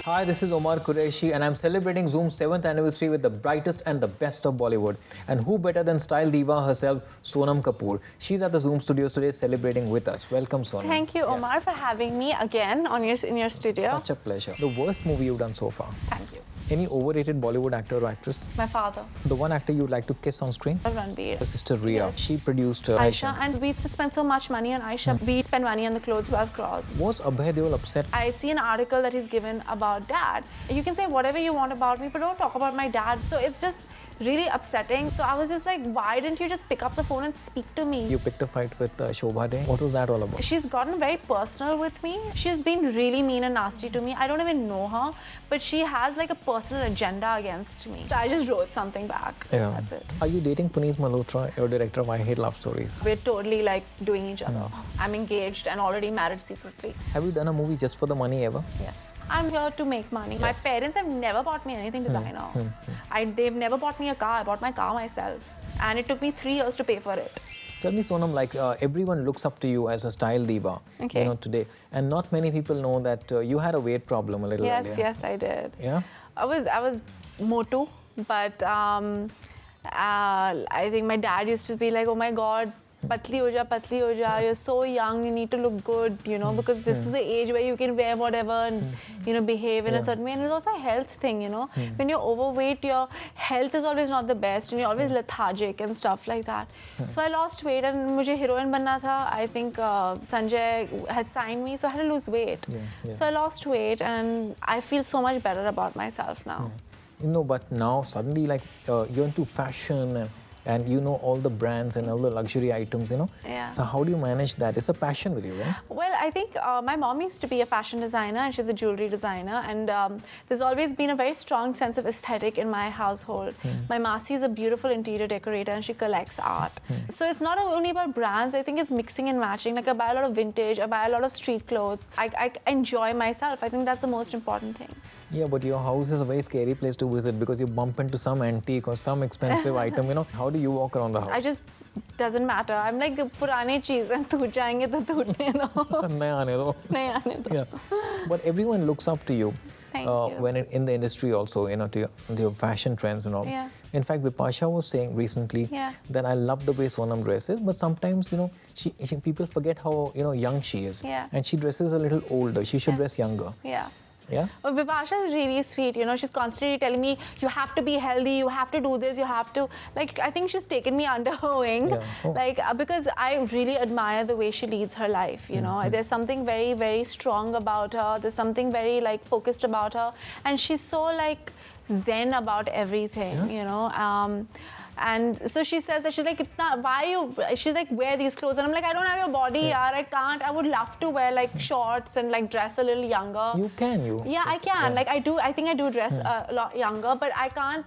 Hi, this is Omar Qureshi, and I'm celebrating Zoom's 7th anniversary with the brightest and the best of Bollywood. And who better than style diva herself, Sonam Kapoor? She's at the Zoom studios today celebrating with us. Welcome, Sonam. Thank you, Omar, for having me again in your studio. Such a pleasure. The worst movie you've done so far? Thank you. Any overrated Bollywood actor or actress? My father. The one actor you'd like to kiss on screen? Ranveer. Her sister Ria. Yes. She produced Aisha. And we used to spend so much money on Aisha. We spend money on the clothes without claws. Was Abhay Deol upset? I see an article that he's given about dad. You can say whatever you want about me, but don't talk about my dad. So it's just really upsetting. So I was just like, why didn't you just pick up the phone and speak to me? You picked a fight with Shobha Day. What was that all about? She's gotten very personal with me. She's been really mean and nasty to me. I don't even know her, but she has like a personal agenda against me. So I just wrote something back. Yeah. That's it. Are you dating Puneet Malhotra, your director of I Hate Love Stories? We're totally like doing each other. I'm engaged and already married secretly. Have you done a movie just for the money ever? Yes. I'm here to make money. My parents have never bought me anything designer. They've never bought me a car. I bought my car myself. And it took me 3 years to pay for it. Tell me, Sonam, like everyone looks up to you as a style diva, Okay. today. And not many people know that you had a weight problem a little earlier. Yes, I did. Yeah? I was motu, but I think my dad used to be like, oh my God, patli ho ja, you're so young, you need to look good, because this is the age where you can wear whatever and, behave in a certain way. And it's also a health thing, When you're overweight, your health is always not the best and you're always lethargic and stuff like that. So I lost weight and mujhe heroine banna tha. I think Sanjay had signed me, so I had to lose weight. So I lost weight and I feel so much better about myself now. But now suddenly like you're into fashion and you know all the brands and all the luxury items, Yeah. So how do you manage that? It's a passion with you, right? Well, I think my mom used to be a fashion designer and she's a jewelry designer, and there's always been a very strong sense of aesthetic in my household. My Masi is a beautiful interior decorator and she collects art. So it's not only about brands, I think it's mixing and matching. Like I buy a lot of vintage, I buy a lot of street clothes. I enjoy myself. I think that's the most important thing. Yeah, but your house is a very scary place to visit because you bump into some antique or some expensive item, How do you walk around the house? Doesn't matter. I'm like, purane cheezein toot jayenge to tootne do. Nahi aane do. Nahi aane do. Yeah. But everyone looks up to you. Thank you. When in the industry also, to your fashion trends and all. Yeah. In fact, Vipasha was saying recently that I love the way Sonam dresses, but sometimes, people forget how, young she is. Yeah. And she dresses a little older. She should dress younger. Yeah. Yeah? But Vipasha is really sweet, she's constantly telling me, you have to be healthy, you have to do this, you have to, I think she's taken me under her wing, because I really admire the way she leads her life, There's something very, very strong about her, there's something very, focused about her, and she's so, zen about everything, and so she says that she's like, she's like, wear these clothes. And I'm like, I don't have your body, yaar. I can't. I would love to wear shorts and dress a little younger. You can, Yeah, I can. Yeah. I think I do dress a lot younger, but I can't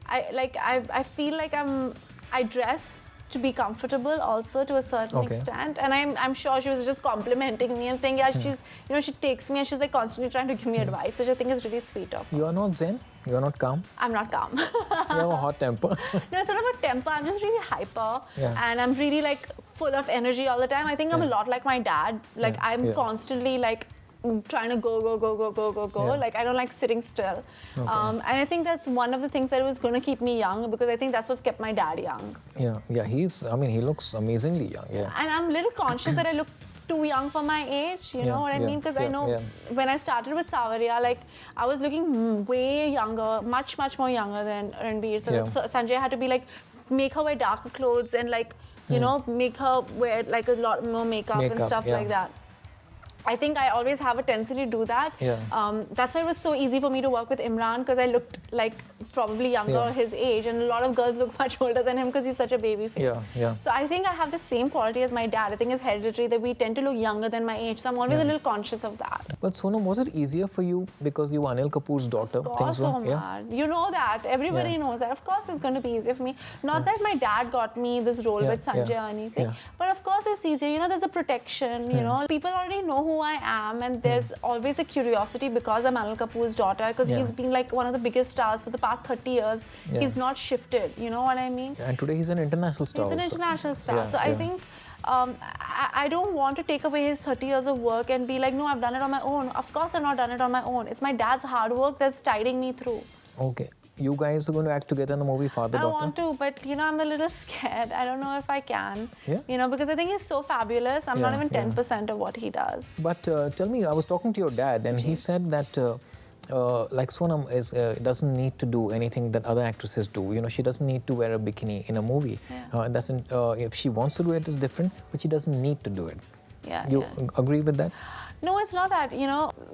I feel like I dress to be comfortable also to a certain extent. And I'm sure she was just complimenting me and saying, yeah, she's, she takes me and she's constantly trying to give me advice, which I think is really sweet of her. You are not zen? You are not calm? I'm not calm. You have a hot temper. No, it's not about temper. I'm just really hyper. Yeah. And I'm really full of energy all the time. I think I'm a lot like my dad. I'm constantly trying to go. Yeah. I don't like sitting still. And I think that's one of the things that was going to keep me young, because I think that's what's kept my dad young. Yeah, he looks amazingly young. Yeah. And I'm a little conscious that I look too young for my age, you know what I mean? Because I know when I started with Savarya, I was looking way younger, much more younger than Ranveer. So Sanjay had to be make her wear darker clothes and make her wear a lot more makeup and stuff like that. I think I always have a tendency to do that. Yeah. That's why it was so easy for me to work with Imran, because I looked probably younger or his age, and a lot of girls look much older than him because he's such a baby face. Yeah. So I think I have the same quality as my dad. I think it's hereditary that we tend to look younger than my age. So I'm always a little conscious of that. But Sonam, was it easier for you because you were Anil Kapoor's daughter? Of course, Omar. You know that. Everybody knows that. Of course it's going to be easier for me. Not that my dad got me this role with Sanjay or anything. But of course it's easier. There's a protection, People already know who I am, and there's always a curiosity because I'm Anil Kapoor's daughter, because he's been one of the biggest stars for the past 30 years. He's not shifted, you know what I mean? And today he's an international star. He's an international star. So I think I don't want to take away his 30 years of work and be like, no, I've done it on my own. Of course, I've not done it on my own. It's my dad's hard work that's tiding me through. Okay. You guys are going to act together in the movie Father I Daughter? want to, but I'm a little scared. I don't know if I can. Yeah. Because I think he's so fabulous. I'm not even 10% of what he does. But tell me, I was talking to your dad, and he said that like Sonam doesn't need to do anything that other actresses do. She doesn't need to wear a bikini in a movie. If she wants to do it, it's different, but she doesn't need to do it. You agree with that? No, it's not that.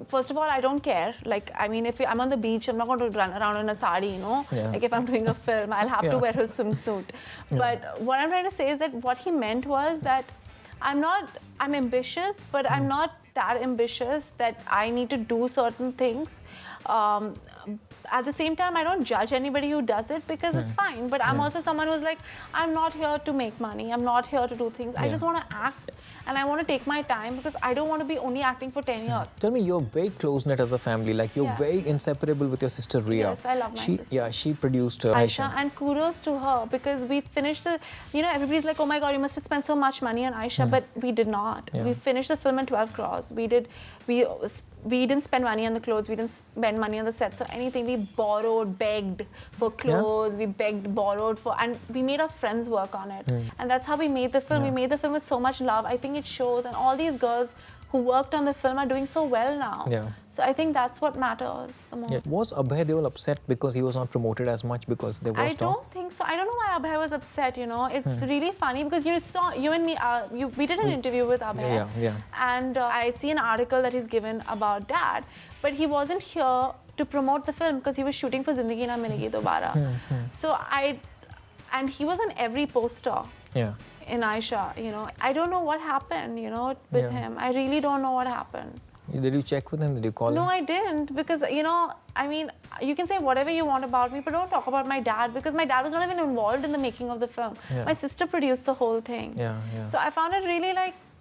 First of all, I don't care. Like, I mean, if I'm on the beach, I'm not going to run around in a sari, Like, if I'm doing a film, I'll have to wear a swimsuit. But what I'm trying to say is that what he meant was that I'm ambitious, but I'm not that ambitious that I need to do certain things. At the same time, I don't judge anybody who does it because it's fine. But I'm also someone who's like, I'm not here to make money. I'm not here to do things. I just want to act. And I want to take my time because I don't want to be only acting for 10 years. Tell me, you're very close-knit as a family. Like, you're very inseparable with your sister, Ria. Yes, I love my sister. Yeah, she produced Aisha. And kudos to her because we finished the, everybody's like, oh my God, you must have spent so much money on Aisha. But we did not. We finished the film in 12 crores. We didn't spend money on the clothes. We didn't spend money on the sets or anything. We borrowed, begged for clothes. We begged, borrowed for, and we made our friends work on it. And that's how we made the film. We made the film with so much love. I think it shows. And all these girls who worked on the film are doing so well now. So I think that's what matters the most. Was Abhay Deol upset because he was not promoted as much because there was I don't think so. I don't know why Abhay was upset, It's really funny because you and me, we did an interview with Abhay. And I see an article that he's given about Dad, but he wasn't here to promote the film because he was shooting for Zindagi Na Milegi Dobara. And he was on every poster. In Aisha, I don't know what happened, with him. I really don't know what happened. Did you check with him? Did you call him? No, I didn't because, I mean, you can say whatever you want about me, but don't talk about my dad because my dad was not even involved in the making of the film. My sister produced the whole thing. So I found it really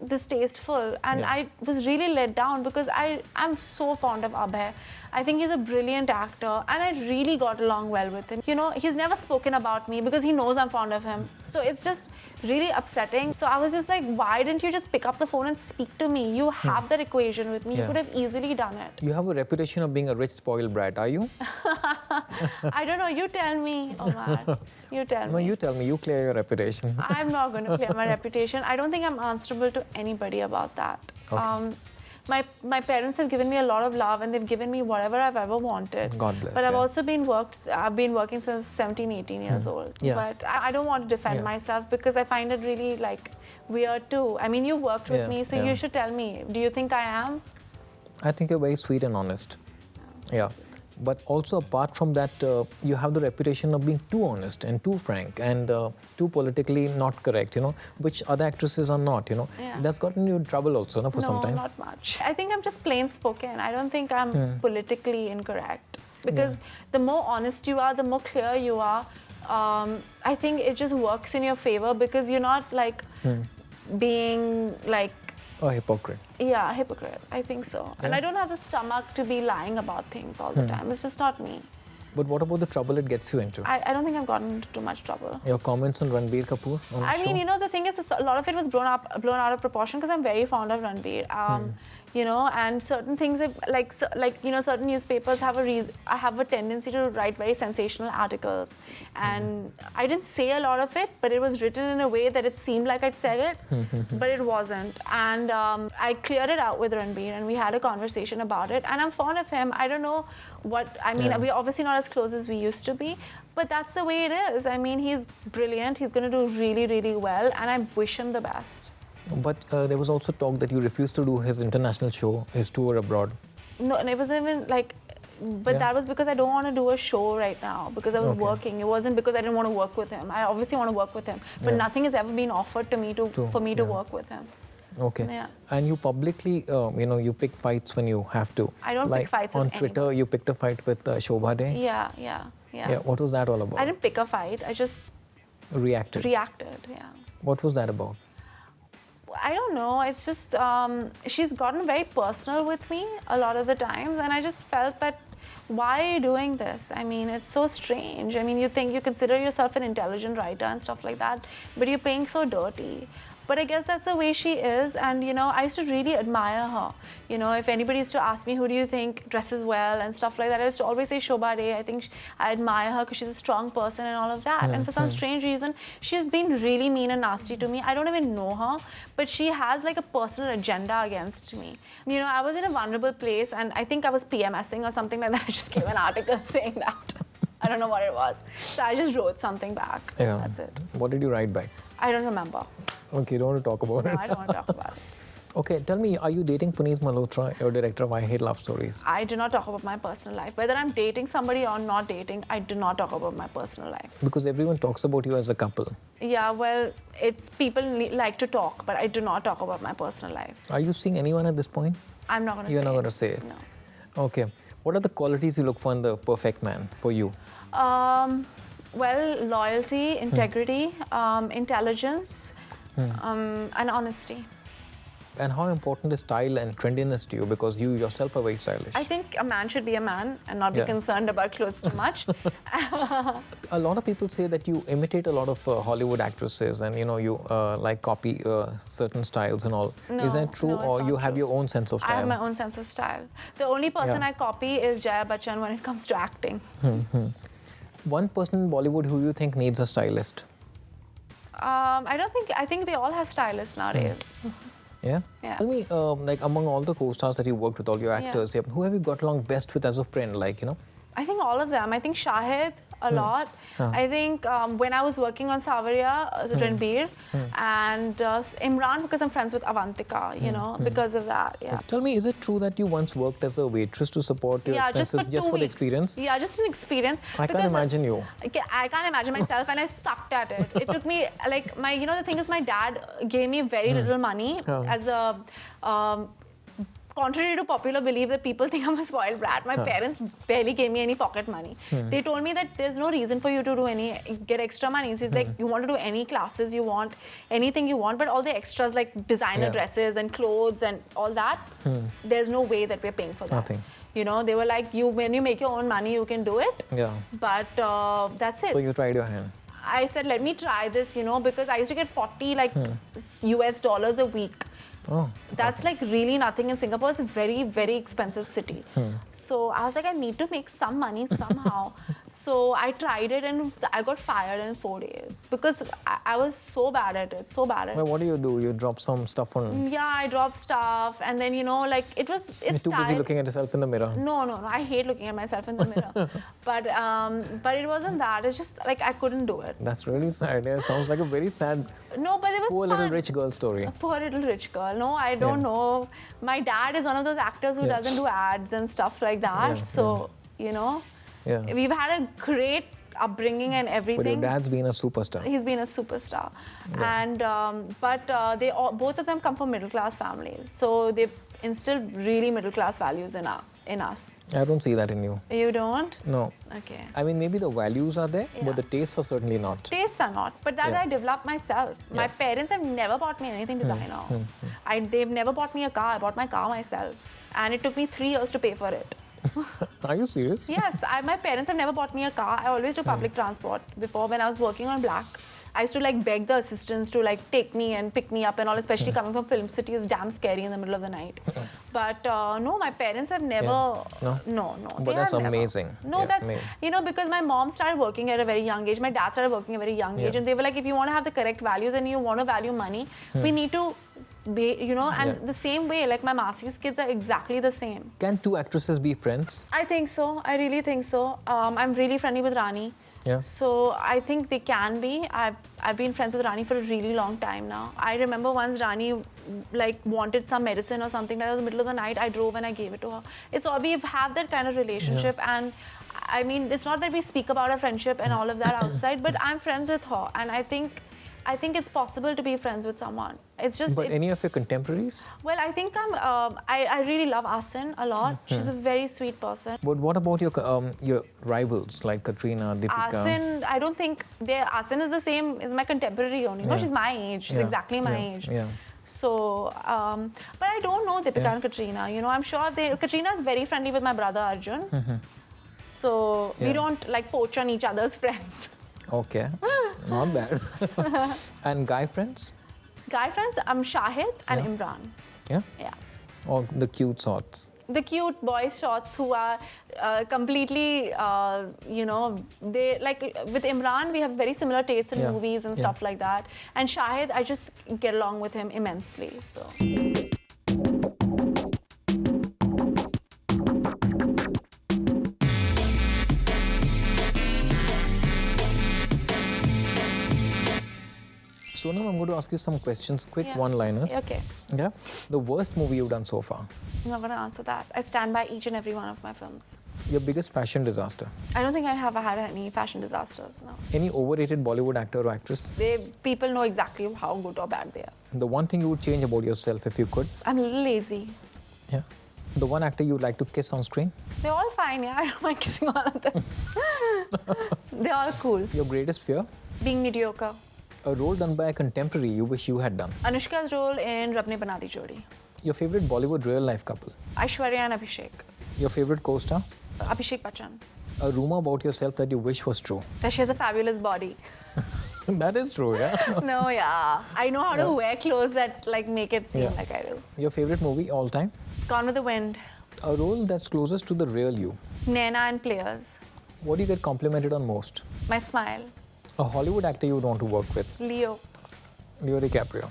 distasteful and I was really let down because I'm so fond of Abhay. I think he's a brilliant actor and I really got along well with him. He's never spoken about me because he knows I'm fond of him. So it's just really upsetting. So I was just like, why didn't you just pick up the phone and speak to me? You have that equation with me. You could have easily done it. You have a reputation of being a rich, spoiled brat, are you? I don't know. You tell me, Omar. You tell me. No, you tell me. You clear your reputation. I'm not going to clear my reputation. I don't think I'm answerable to anybody about that. Okay. My parents have given me a lot of love and they've given me whatever I've ever wanted. God bless. But I've also been working since 17, 18 years old. But I don't want to defend myself because I find it really weird too. I mean, you've worked with me, so you should tell me. Do you think I am? I think you're very sweet and honest. Yeah. But also apart from that, you have the reputation of being too honest and too frank and too politically not correct, which other actresses are not, That's gotten you in trouble also, for some time. No, not much. I think I'm just plain spoken. I don't think I'm politically incorrect. Because the more honest you are, the more clear you are, I think it just works in your favor because you're not being a hypocrite. Yeah, a hypocrite. I think so. And I don't have the stomach to be lying about things all the time. It's just not me. But what about the trouble it gets you into? I don't think I've gotten into too much trouble. Your comments on Ranbir Kapoor on the show? I mean, the thing is, a lot of it was blown out of proportion because I'm very fond of Ranbir. And certain things, certain newspapers have a tendency to write very sensational articles. And I didn't say a lot of it, but it was written in a way that it seemed like I'd said it, but it wasn't. And I cleared it out with Ranbir and we had a conversation about it. And I'm fond of him. I don't know we're obviously not as close as we used to be, but that's the way it is. I mean, he's brilliant. He's going to do really, really well. And I wish him the best. But there was also talk that you refused to do his international show, his tour abroad. No, and it wasn't even that was because I don't want to do a show right now because I was working. It wasn't because I didn't want to work with him. I obviously want to work with him, but nothing has ever been offered to me for me to work with him. Okay. Yeah. And you publicly, you pick fights when you have to. I don't pick fights with anybody. On Twitter, you picked a fight with Shobha Day. Yeah. What was that all about? I didn't pick a fight. I just reacted. Yeah. What was that about? I don't know. It's just she's gotten very personal with me a lot of the times, and I just felt that why are you doing this? I mean, it's so strange. I mean, you consider yourself an intelligent writer and stuff like that, but you're playing so dirty. But I guess that's the way she is. And, you know, I used to really admire her. You know, if anybody used to ask me, who do you think dresses well and stuff like that, I used to always say Shobha Dey. I think I admire her because she's a strong person and all of that. And for some strange reason, she's been really mean and nasty to me. I don't even know her, but she has like a personal agenda against me. You know, I was in a vulnerable place and I think I was PMSing or something like that. I just gave an article saying that. I don't know what it was. So I just wrote something back. Yeah. That's it. What did you write back? I don't remember. Okay, you don't want to talk about No, it. I don't want to talk about it. Okay, tell me, are you dating Puneet Malhotra, your director of I Hate Love Stories? I do not talk about my personal life. Whether I'm dating somebody or not dating, I do not talk about my personal life. Because everyone talks about you as a couple. Yeah, well, it's people like to talk, but I do not talk about my personal life. Are you seeing anyone at this point? I'm not going to say You're not it. going to say it? No. Okay. What are the qualities you look for in the perfect man for you? Well, loyalty, integrity, intelligence, and honesty. And how important is style and trendiness to you? Because you yourself are very stylish. I think a man should be a man and not be Yeah. concerned about clothes too much. A lot of people say that you imitate a lot of Hollywood actresses and, you know, you like copy certain styles and all. No, is that true, no, it's or not you have true. your own sense of I style? have my own sense of style. The only person Yeah. I copy is Jaya Bachchan when it comes to acting. One person in Bollywood who you think needs a stylist? I think they all have stylists nowadays. Yeah? Yeah. Tell me, like among all the co-stars that you worked with, all your actors, yeah, who have you got along best with as a friend, like, you know? I think all of them. I think Shahid a lot. I think when I was working on Savaria, Ranbir, and Imran, because I'm friends with Avantika, you know, because of that. Yeah. Tell me, is it true that you once worked as a waitress to support your expenses just for 2 the weeks. experience? Yeah, just an experience. I can't because, imagine you. Okay, I can't imagine myself, and I sucked at it. It took me like you know, the thing is, my dad gave me very little money as a. Contrary to popular belief that people think I'm a spoiled brat, my parents barely gave me any pocket money. They told me that there's no reason for you to get extra money. It's like you want to do any classes you want, anything you want, but all the extras like designer dresses and clothes and all that, there's no way that we're paying for that. Nothing. You know, they were like, when you make your own money, you can do it. Yeah. But that's it. So you tried your hand. I said, let me try this, you know, because I used to get 40 US dollars a week. Oh. That's like really nothing in Singapore. It's a very, very expensive city. So I was like, I need to make some money somehow. So I tried it and I got fired in 4 days because I was so bad at it, so bad at Well, it. what do? You drop some stuff on... Yeah, I dropped stuff and then, you know, like it's You're too busy tiring. looking at yourself in the mirror. No. I hate looking at myself in the mirror. But it wasn't that. It's just like I couldn't do it. That's really sad. Yeah, sounds like a very sad, No, but it was poor fun. little rich girl story. A poor little rich girl. No, I don't know. My dad is one of those actors who doesn't do ads and stuff like that. You know, we've had a great upbringing and everything. But your dad's been a superstar. He's been a superstar. And but both of them come from middle class families. So they've instilled really middle class values in us. I don't see that in you. You don't? No. Okay. I mean, maybe the values are there, Yeah. but the tastes are certainly not. Tastes are not, but that I developed myself. My parents have never bought me anything designer. They've never bought me a car. I bought my car myself, and it took me 3 years to pay for it. Are you serious? Yes, my parents have never bought me a car. I always do public transport. Before, when I was working on Black, I used to like beg the assistants to like take me and pick me up and all, especially coming from Film City is damn scary in the middle of the night. But no, my parents have never. No. But they that's have never. amazing. No, Yeah, that's amazing. you know, because my mom started working at a very young age. My dad started working at a very young age, and they were like, if you want to have the correct values and you want to value money, we need to be, you know, and the same way, like my Masi's kids are exactly the same. Can two actresses be friends? I think so. I really think so. I'm really friendly with Rani. Yeah. So I think they can be. I've been friends with Rani for a really long time now. I remember once Rani like wanted some medicine or something. That was the middle of the night. I drove and I gave it to her. It's all we have that kind of relationship, and I mean, it's not that we speak about our friendship and all of that outside, but I'm friends with her, and I think it's possible to be friends with someone. It's just. But any of your contemporaries? Well, I think I really love Asin a lot. She's a very sweet person. But what about your rivals like Katrina, Deepika? Asin, I don't think Asin is the same, is my contemporary only. No, she's my age. She's exactly my age. Yeah. So, but I don't know Deepika and Katrina. You know, I'm sure Katrina is very friendly with my brother Arjun. So we don't like poach on each other's friends. Okay. Not bad. And guy friends? Guy friends, Shahid and Yeah. Imran. Yeah? Yeah. Or the cute sorts? The cute boy shots who are completely, they like with Imran, we have very similar tastes in Yeah, movies and yeah. stuff like that. And Shahid, I just get along with him immensely. So. Sonam, I'm going to ask you some questions, quick Yeah. one-liners. Okay. Yeah? The worst movie you've done so far? I'm not going to answer that. I stand by each and every one of my films. Your biggest fashion disaster? I don't think I have had any fashion disasters, no. Any overrated Bollywood actor or actress? People know exactly how good or bad they are. The one thing you would change about yourself if you could? I'm a little lazy. Yeah. The one actor you'd like to kiss on screen? They're all fine, yeah. I don't mind kissing all of them. They're all cool. Your greatest fear? Being mediocre. A role done by a contemporary you wish you had done? Anushka's role in Rab Ne Bana Di Jodi. Your favorite Bollywood real-life couple? Aishwarya and Abhishek. Your favorite co-star? Abhishek Bachchan. A rumor about yourself that you wish was true? That she has a fabulous body. That is true, yeah? No, yeah. I know how to wear clothes that like make it seem Yeah. like I do. Your favorite movie all time? Gone with the Wind. A role that's closest to the real you? Naina and Players. What do you get complimented on most? My smile. A Hollywood actor you would want to work with? Leo. Leo DiCaprio.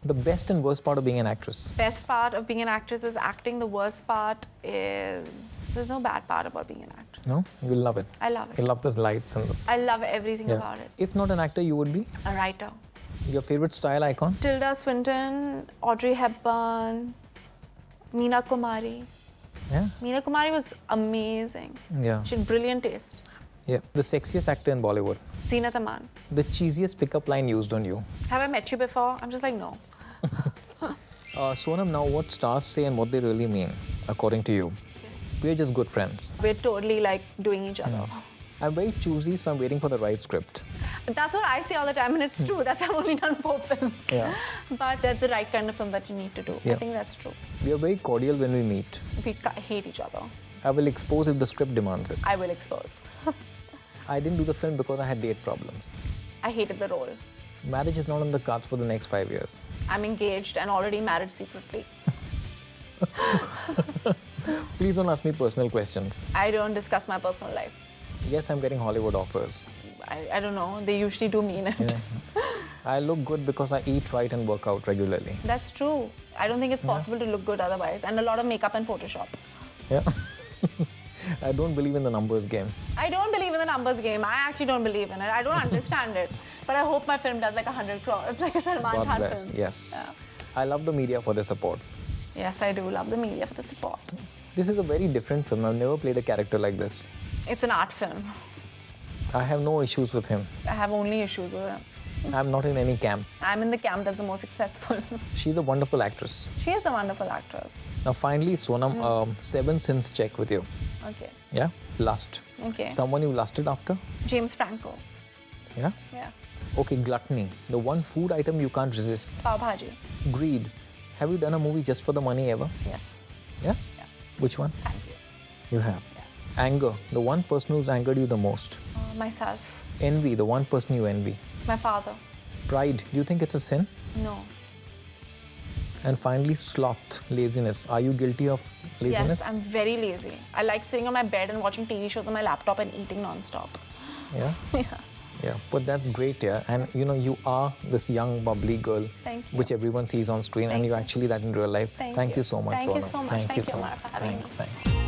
The best and worst part of being an actress? Best part of being an actress is acting. The worst part is there's no bad part about being an actress. No? You love it. I love You it. love the lights and the... I love everything Yeah. about it. If not an actor, you would be? A writer. Your favorite style icon? Tilda Swinton, Audrey Hepburn, Meena Kumari. Yeah? Meena Kumari was amazing. Yeah. She had brilliant taste. Yeah. The sexiest actor in Bollywood? Zeenat Aman. The cheesiest pickup line used on you? Have I met you before? I'm just like, no. Sonam, now what stars say and what they really mean, according to you? We're just good friends. We're totally like doing each other. I'm very choosy, so I'm waiting for the right script. That's what I say all the time, and it's true. That's why I've only done 4 films. Yeah. But that's the right kind of film that you need to do. I Yeah. think that's true. We are very cordial when we meet. We hate each other. I will expose if the script demands it. I will expose. I didn't do the film because I had date problems. I hated the role. Marriage is not on the cards for the next 5 years. I'm engaged and already married secretly. Please don't ask me personal questions. I don't discuss my personal life. Yes, I'm getting Hollywood offers. I don't know. They usually do mean it. Yeah. I look good because I eat right and work out regularly. That's true. I don't think it's possible to look good otherwise. And a lot of makeup and Photoshop. Yeah. I don't believe in the numbers game. I don't believe in the numbers game. I actually don't believe in it. I don't understand it. But I hope my film does like 100 crores, like a Salman God Khan bless. film. Yes. I love the media for their support. Yes, I do love the media for the support. This is a very different film. I've never played a character like this. It's an art film. I have no issues with him. I have only issues with him. I'm not in any camp. I'm in the camp that's the most successful. She's a wonderful actress. She is a wonderful actress. Now, finally, Sonam, 7 sins check with you. Okay. Yeah? Lust. Okay. Someone you lusted after? James Franco. Yeah? Yeah. Okay, gluttony. The one food item you can't resist. Pav Bhaji. Greed. Have you done a movie just for the money ever? Yes. Yeah? Yeah. Which one? Thank you. You have. Anger. The one person who's angered you the most. Myself. Envy. The one person you envy. My father. Pride. Do you think it's a sin? No. And finally, sloth. Laziness. Are you guilty of laziness? Yes, I'm very lazy. I like sitting on my bed and watching TV shows on my laptop and eating non-stop. Yeah? Yeah. Yeah, but that's great, yeah. And you know, you are this young, bubbly girl, Thank you. which everyone sees on screen, and you're actually that in real life. Thank you you. so much, Thank you Sonam. so much. Thank you, Amar, for having me. Thanks.